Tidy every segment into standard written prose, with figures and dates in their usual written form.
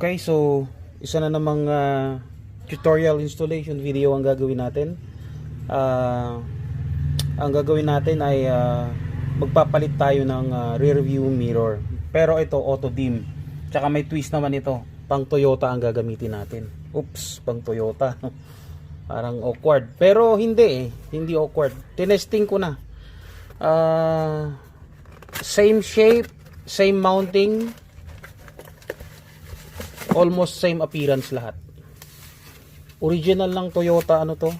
Okay, so isa na namang tutorial installation video ang gagawin natin. Ang gagawin natin ay magpapalit tayo ng rear view mirror. Pero ito auto dim. Tsaka may twist naman ito. Pang Toyota ang gagamitin natin. Oops, pang Toyota. Parang awkward. Pero hindi hindi awkward. Tinesting ko na. Same shape, same mounting, almost same appearance lahat. Original ng Toyota ano to?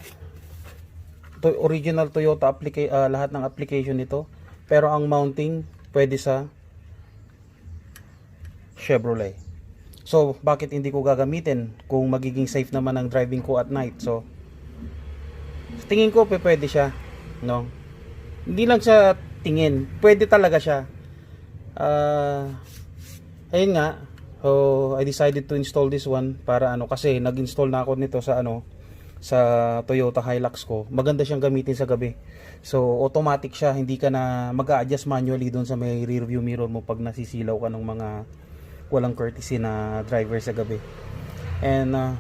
Original Toyota lahat ng application nito. Pero ang mounting pwede sa Chevrolet. So, bakit hindi ko gagamitin kung magiging safe naman ang driving ko at night? So, tingin ko pwede siya, no? Hindi lang siya tingin, pwede talaga siya. Ayun nga. So, I decided to install this one para kasi nag-install na ako nito sa sa Toyota Hilux ko. Maganda siyang gamitin sa gabi. So, automatic siya, hindi ka na mag-a-adjust manually doon sa may rear view mirror mo pag nasisilaw ka ng mga walang courtesy na driver sa gabi. And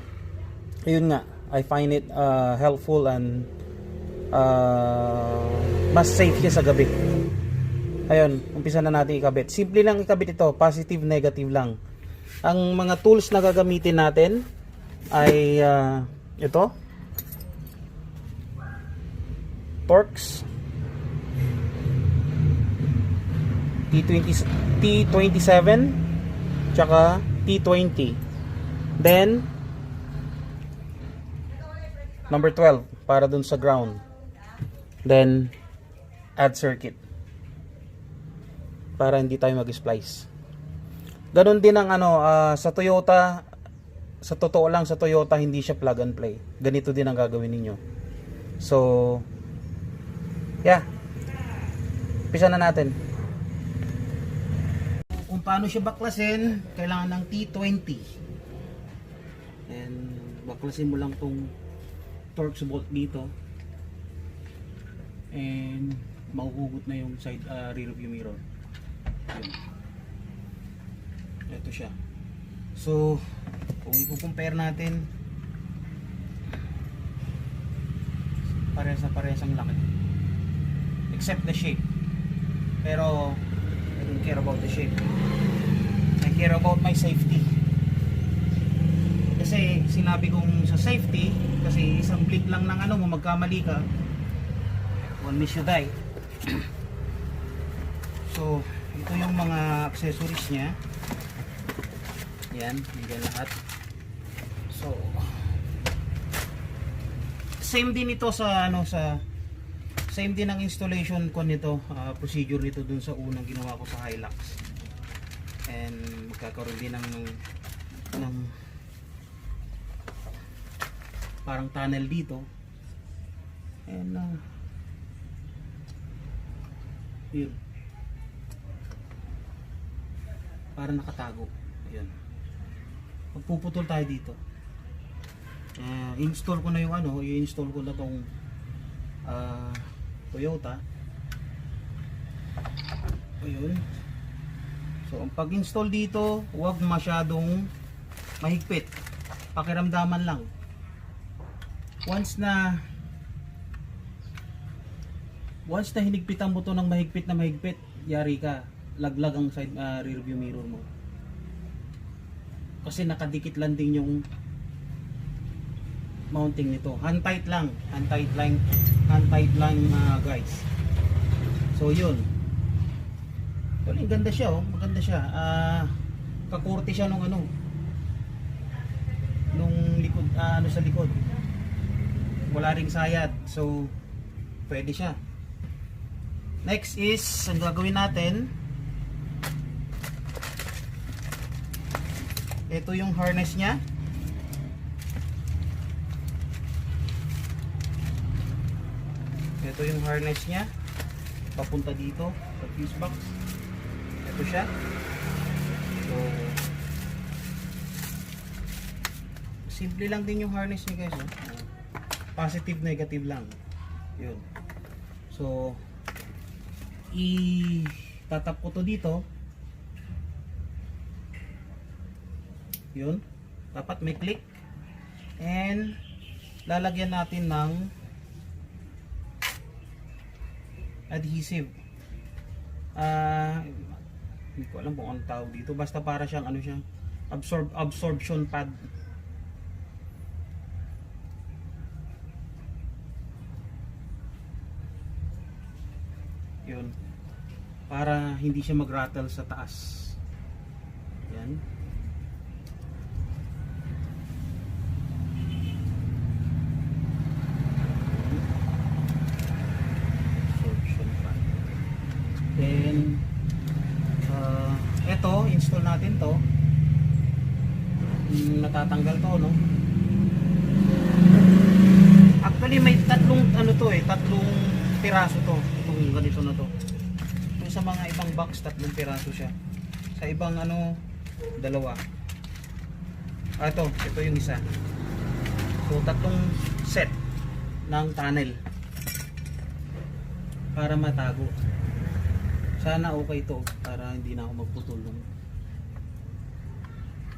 yun nga, I find it helpful and mas safe siya sa gabi. Ayun, umpisa na natin ikabit. Simple lang ikabit ito, positive, negative lang. Ang mga tools na gagamitin natin ay ito, Torx T27 tsaka T20, then number 12 para dun sa ground, then add circuit para hindi tayo mag-splice. Ganon din ang sa Toyota. Sa totoo lang, sa Toyota hindi siya plug and play. Ganito din ang gagawin ninyo. So yeah, umpisa na natin. Kung paano siya baklasin, kailangan ng T20. And baklasin mo lang tong Torx bolt dito. And mahuhugot na yung side rear view mirror. Yun. Ito siya. So, kung i-compare natin, parehas ang laki. Except the shape. Pero I don't care about the shape. I care about my safety. Kasi sinabi kong sa safety, kasi isang blink lang ng mo, magkamali ka, one miss you die. So, ito yung mga accessories niya. Yan, yan lahat. So, same din ito sa same din ang installation ko nito, procedure nito dun sa unang ginawa ko sa Hilux. And magkakaroon din ng parang tunnel dito. And yun. Para nakatago. Ayan. Magpuputol tayo dito. Install ko na yung i-install ko na tong Toyota. Ayun. So ang pag-install dito, huwag masyadong mahigpit. Pakiramdaman lang. Once na hinigpitan mo to ng mahigpit na mahigpit, yari ka, laglag ang side rear view mirror mo. Kasi nakadikit lang din yung mounting nito. Hand tight lang guys. So yun. Well, ganda siya, maganda siya. Kakurte siya nung likod, sa likod. Wala ring sayad. So pwede siya. Next is, ang gagawin natin, ito yung harness niya. Ito yung harness niya. Papunta dito sa fuse box. Ito siya. So, simple lang din yung harness niya guys. Positive, negative lang. Yun. So, itatap ko to dito. Yun. Dapat may click. And lalagyan natin ng adhesive. Hindi ko alam kung anong tawag dito. Basta para siyang ano siya, absorption pad. Yun. Para hindi siya mag-rattle sa taas. Yan. Absorption pad. Then eto, install natin to. Natatanggal to, no? Actually may tatlong ano to tatlong piraso to. Itong ganito na to. Kung sa mga ibang box, tatlong piraso siya. Sa ibang ano, dalawa. Ito yung isa. So tatlong set ng tunnel para matago. Sana okay to para hindi na ako magputol ng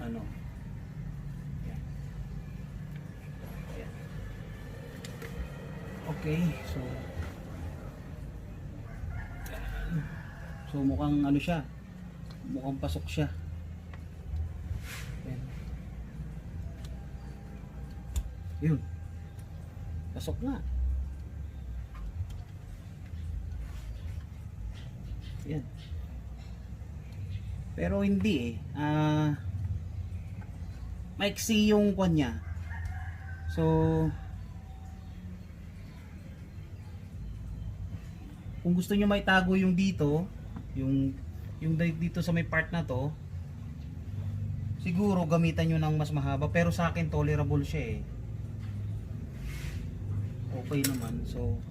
ano. Yan. Yan. Okay, so mukhang ano siya, mukhang pasok siya. Yan. Yun, pasok na. Yan. Pero hindi maiksi yung kwan niya. So kung gusto niyo maitago yung dito, yung dito sa may part na to, siguro gamitan niyo ng mas mahaba, pero sa akin tolerable siya okay naman. So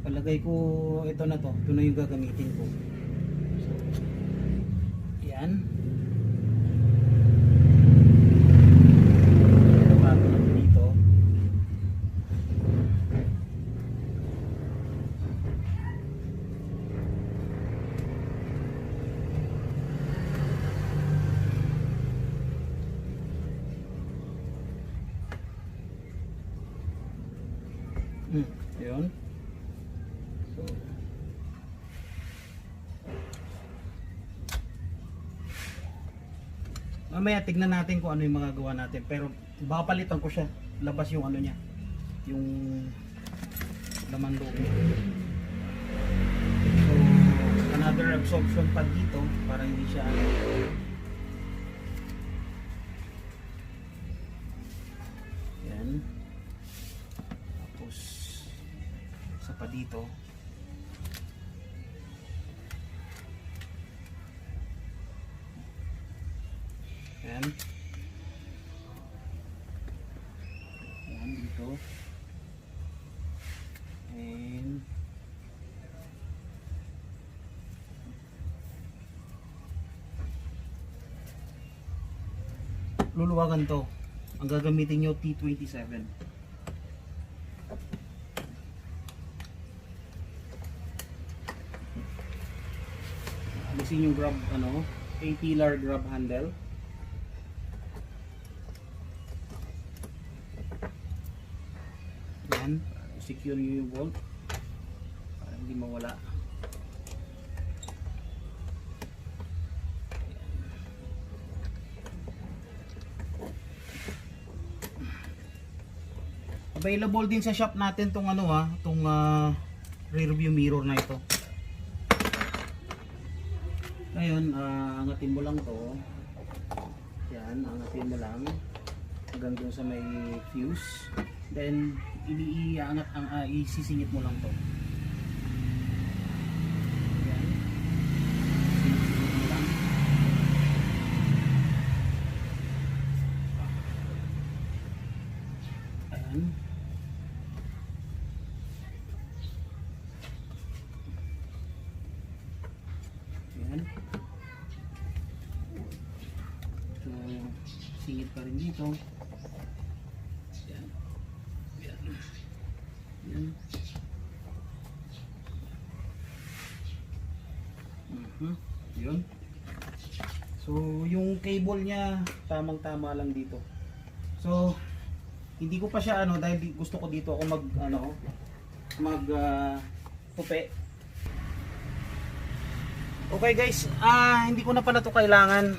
palagay ko ito na yung gagamitin ko. So, yan. Bago na dito. Yun. Mamaya tignan natin kung ano yung magagawa natin, pero baka palitan ko siya, labas yung ano niya, yung laman loob niya. So another absorption pad dito para hindi siya yan. Tapos isa pa dito. Yan. Yan dito. And luluwagan to. Ang gagamitin nyo T27. Alisin yung grab A-pillar grab handle. Yan, secure nyo yung bolt para hindi mawala. Available din sa shop natin tong rear view mirror na ito. Ngayon, angatin mo lang to. Yan, angatin mo lang hanggang dun sa may fuse. Then iangat isisingit mo lang to. Yan. Singit mo lang. Ayan. Yan. So singit pa rin dito. Yan. Yan. Yun. So yung cable niya tamang-tama lang dito. So, hindi ko pa siya ano dahil gusto ko dito ako tupi. Okay guys, hindi ko na pala to kailangan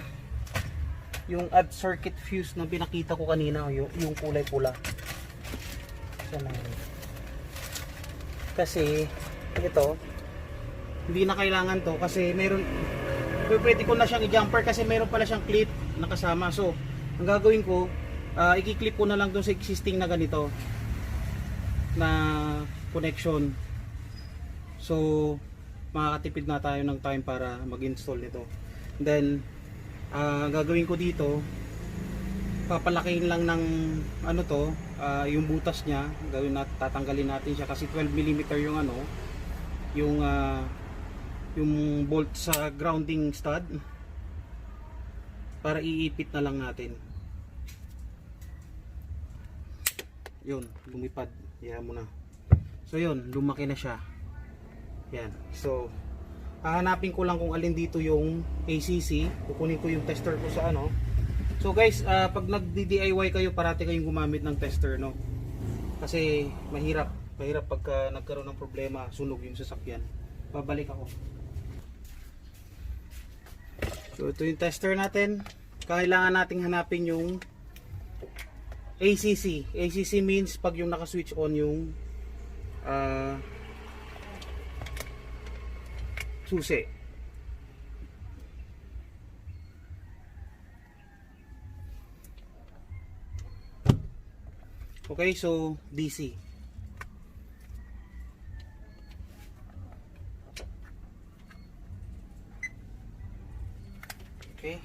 yung add circuit fuse na pinakita ko kanina, yung kulay pula. Sana. Kasi ito hindi na kailangan to kasi pwede ko na siyang i-jumper kasi meron pala siyang clip na kasama. So, ang gagawin ko, i-clip ko na lang doon sa existing na ganito na connection. So, makakatipid na tayo ng time para mag-install nito. Then, gagawin ko dito, papalakihin lang ng yung butas niya. Tatanggalin natin siya kasi 12mm yung bolt sa grounding stud para iipit na lang natin. Yun, lumipad. Yan mo na. So yun, lumaki na siya. Yan. So, hahanapin ko lang kung alin dito yung ACC. Kukunin ko yung tester ko sa ano. So guys, pag nagdi-DIY kayo, parati kayong gumamit ng tester, no? Kasi mahirap pagka nagkaroon ng problema, sunog yung sasakyan. Babalik ako. So ito yung tester natin. Kailangan nating hanapin yung ACC. ACC means pag yung naka-switch on yung susi. Okay, so DC. Okay,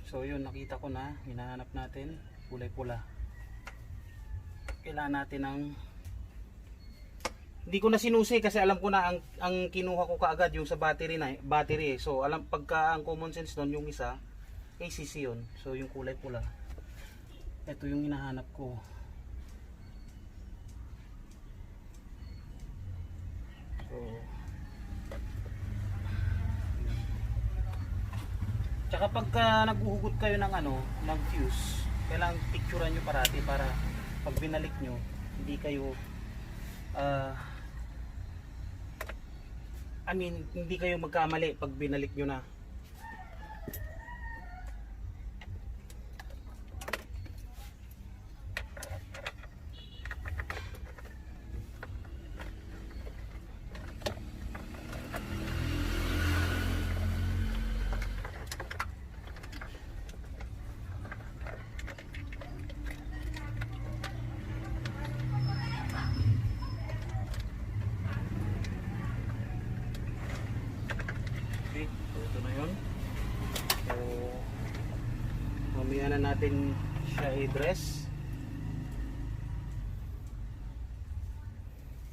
so yun, nakita ko na, hinahanap natin kulay pula. Kailangan natin ng, hindi ko na sinusi kasi alam ko na ang kinuha ko kaagad yung sa battery eh. So alam, pagka ang common sense doon yung isa ACC yun. So yung kulay pula, ito yung hinahanap ko. So tsaka pagka naghuhugot kayo ng ng fuse, kailangan picturean nyo parati para pag binalik nyo, hindi kayo hindi kayo magkamali pag binalik nyo na. Ito na yun. So, mamaya na natin siya i-dress.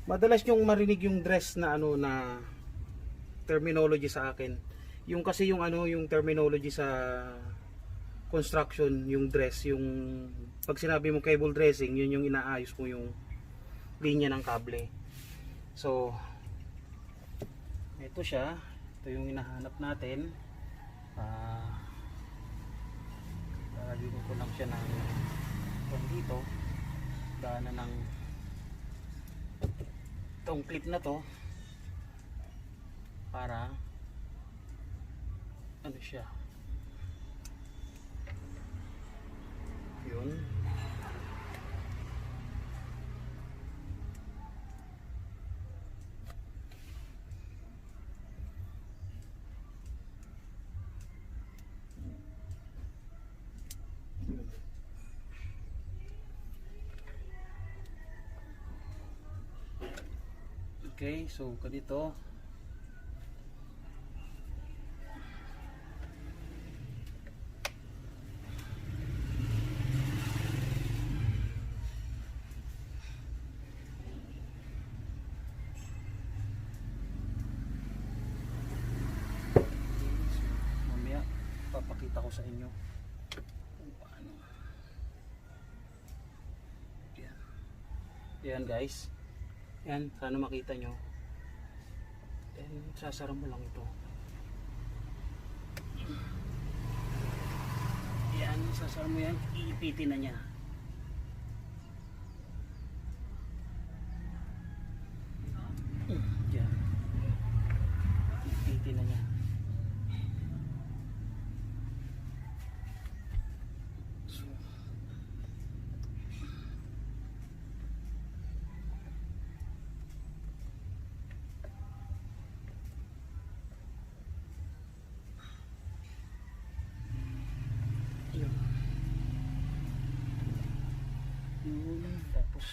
Madalas yung marinig yung dress na na terminology sa akin. Yung kasi yung yung terminology sa construction, yung dress, yung pag sinabi mo cable dressing, yun yung inaayos mo yung linya ng kable. So, ito siya. Ito yung hinahanap natin. Lalagyan ko lang siya ng dito. Daanan ng itong clip na to para siya. Yun. Okay, so ganito. sa inyo kung paano. Yan. Yan guys. Yan, sana makita nyo. Then sasara mo lang ito. Yan, sasara mo yan, iipitin na niya. Yan. Iipitin na niya. So, yun. Tapos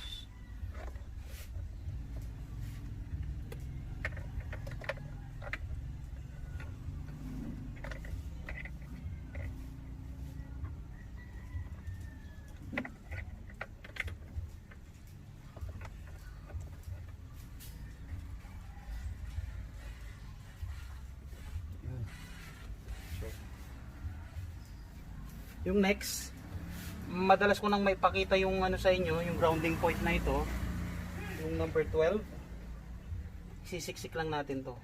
yung next, madalas ko nang may pakita yung ano sa inyo, yung grounding point na ito, yung number 12. Sisiksik lang natin to.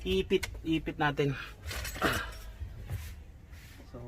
Iipit natin. So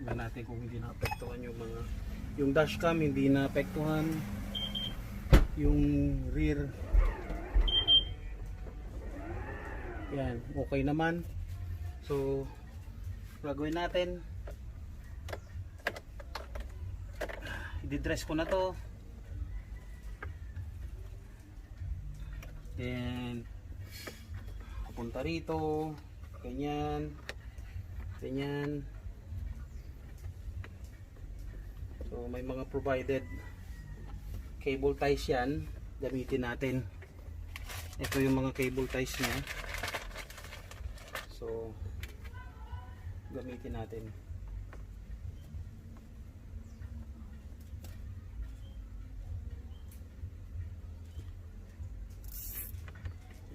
tingnan natin kung hindi naapektuhan yung dashcam, hindi naapektuhan yung rear. Yan, okay naman. So gagawin natin, i-dress ko na to, then papunta rito, ganyan ganyan. So may mga provided cable ties yan, gamitin natin. Ito yung mga cable ties niya, so gamitin natin.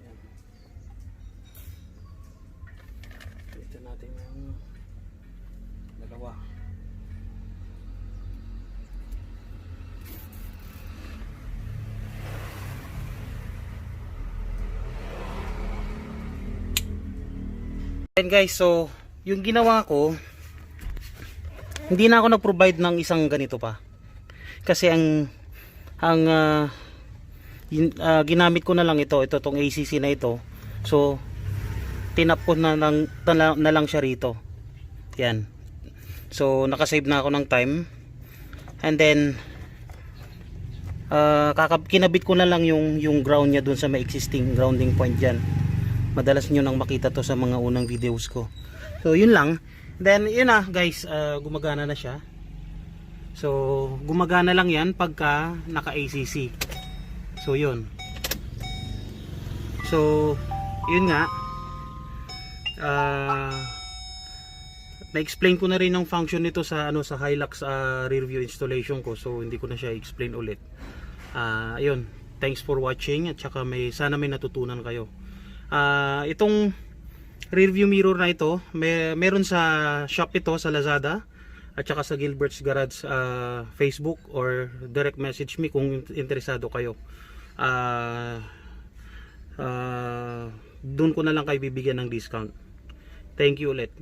Yan. Gamitin natin yung dalawa. And guys, so yung ginawa ko, hindi na ako nag-provide ng isang ganito pa. Kasi ang ginamit ko na lang ito tong ACC na ito. So tinap ko na lang siya rito. Yan. So nakasave na ako ng time. And then kinabit ko na lang yung ground niya dun sa may existing grounding point diyan. Madalas nyo nang makita to sa mga unang videos ko. So yun lang. Then yun na guys, gumagana na siya. So gumagana lang yan pagka naka ACC. So yun. So yun nga, na-explain ko na rin ang function nito sa sa Hilux rear view installation ko. So hindi ko na siya explain ulit. Yun. Thanks for watching, at saka sana may natutunan kayo. Itong rear view mirror na ito, meron sa shop ito sa Lazada. at saka sa Gilbert's Garage Facebook, or direct message me kung interesado kayo. Doon ko na lang kayo bibigyan ng discount. Thank you ulit.